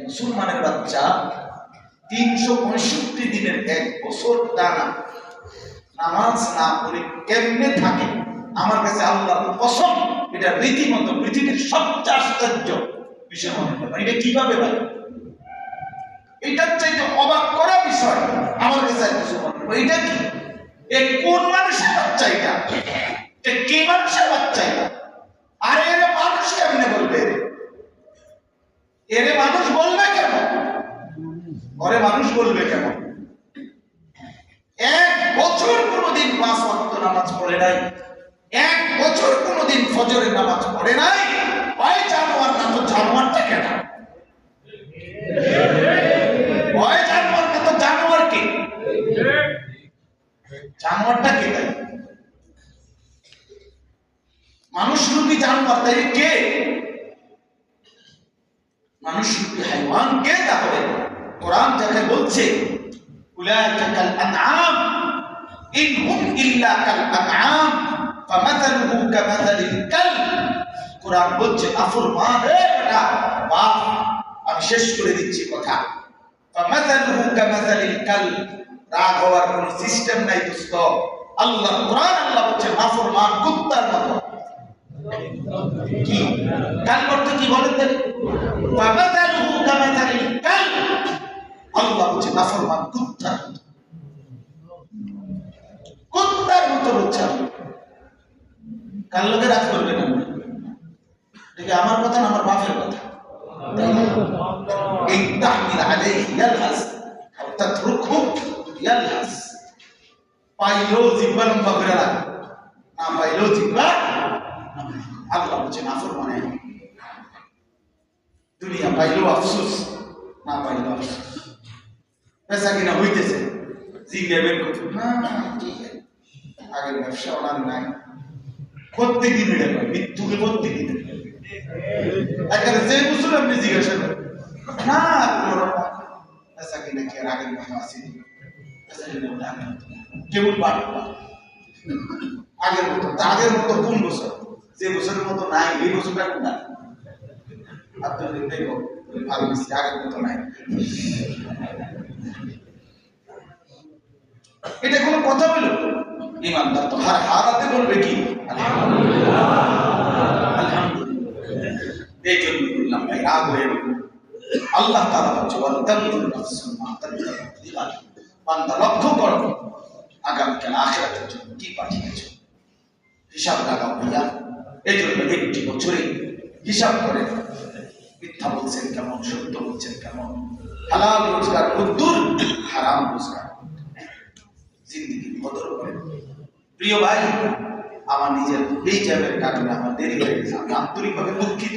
মুসলমানের বাচ্চা 365 দিনের 1 বছর টানা নামাজ না পড়ে কেমনে থাকে, আমার কাছে আল্লাহর কসম এটা রীতিমতো পৃথিবীর সবচেয়ে আশ্চর্য বিষয় মনে হয়। এটা কিভাবে ভাই? এটার চাইতে অবাক করা বিষয় আমার কাছে কিছু মনে হয়। এটা কি? এই কোন মানুষের বাচ্চা? এটা কি মানুষের বাচ্চা? এটা আর এর মানুষ কেমনে বলবে? এর মানুষ বলবে কেন? ওরে মানুষ বলবে কেন? 1 বছর কোনদিন 5 ওয়াক্ত নামাজ পড়ে নাই, 1 বছর কোনদিন ফজরের নামাজ পড়ে নাই। ওই জানোয়ার না, তো জানোয়ারটা কেন? ওই জানোয়ার না, তো জানোয়ার কে? জানোয়ারটা কে? তাই মানুষ রূপী জানোয়ার, তাই কে? মানুষ রূপী হাইওয়ান কে? তাহলে কোরআন যাকে বলছে উলাইকা কাল আনআম ইন হুম ইল্লা কাল আনআম ফামাথালুহু কামাথালিল কালব। কোরআন বলছে নাফরমান, রে বেটা বাপ, আমি শেষ করে দিচ্ছি কথা। ফামাথালুহু কামাথালিল কালব, রাগ হওয়ার কোনো সিস্টেম নাই দোস্ত। আল্লাহ কোরআন আল্লাহ বলছে নাফরমান কুত্তার মতো। কি কাল করতে কি বলেন? ফামাথালুহু কামাথালিল কালব, আল্লাহ বলছে নাফরমান কুত্তার মতো। কুত্তার মতো বলছে। কার লোকে রাগ করবে না? ঠিক আমার কথা না, আমার বাপের কথা। ইনতাহমিল আলাইহি ইয়ালহাস আও তাতরুকহু ইয়ালহাস। পাইলো জিহ্বা লম্বা করে রাখ, না পাইলো জিহ্বা। আল্লাহ বলছে নাফরমানে। দুনিয়া পাইলো আফসোস, না পাইলো আফসোস। পেশা কিনা হইতেছে, জিজ্ঞে বের করতে না ঠিক আছে, আগের ব্যবসা ওনার নাই। প্রত্যেকদিন এটা হয়, মৃত্যুকে প্রত্যেকদিন এখানে যে বছর আপনি জিজ্ঞাসা করেন না পেশা কিনা কি আর আগের মতো আছে? কেবল বাড়বা আগের মতো। আগের মতো কোন বছর? যে বছরের মতো নাই এই বছরটা কোন? আপনার দেখো ভালো বেশি আগের মতো নাই। এটা কোনো কথা বলো? ইমানদার তো হারাতে বলবে কি আলহামদুলিল্লাহ, আলহামদুলিল্লাহ। এই জন্য বললাম ভাই, রাগ হয়ে আল্লাহ তাআলা বলছে বান্দা লক্ষ্য করো আগামীকাল আখিরাতের জন্য কি পাঠিয়েছো, হিসাব লাগাও ভাইয়া। এই জন্য 1টি বছরে হিসাব করে মিথ্যা বলছেন কেমন, সত্য বলছেন কেমন, হালাল রোজগার কদ্দুর, হারাম রোজগার, জিন্দেগির কদর করেন। প্রিয় ভাই, আমার নিজের এই জ্যামের কারণে আমার দেরি হয়ে গেছে। আমি আন্তরিকভাবে দুঃখিত।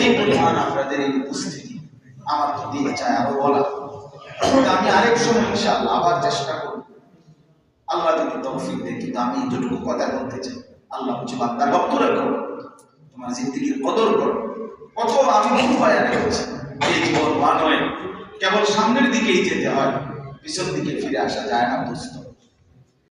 এই পরিমাণ আপনাদের এই উপস্থিতি আমার তো দিয়ে চায় আরো বলা। আমি আরেক সময় ইনশাআল্লাহ আবার চেষ্টা করব, আল্লাহ যদি তৌফিক দেয়। কিন্তু আমি যতটুকু কথা বলতে চাই, আল্লাহ বলছে বান্দা লক্ষ্য রাখো, তোমার জিন্দেগির কদর করো। কত আমি উপায় রেখেছি। এই জীবন নয়, কেবল সামনের দিকেই যেতে হয়, পিছন দিকে ফিরে আসা যায় না দোস্ত।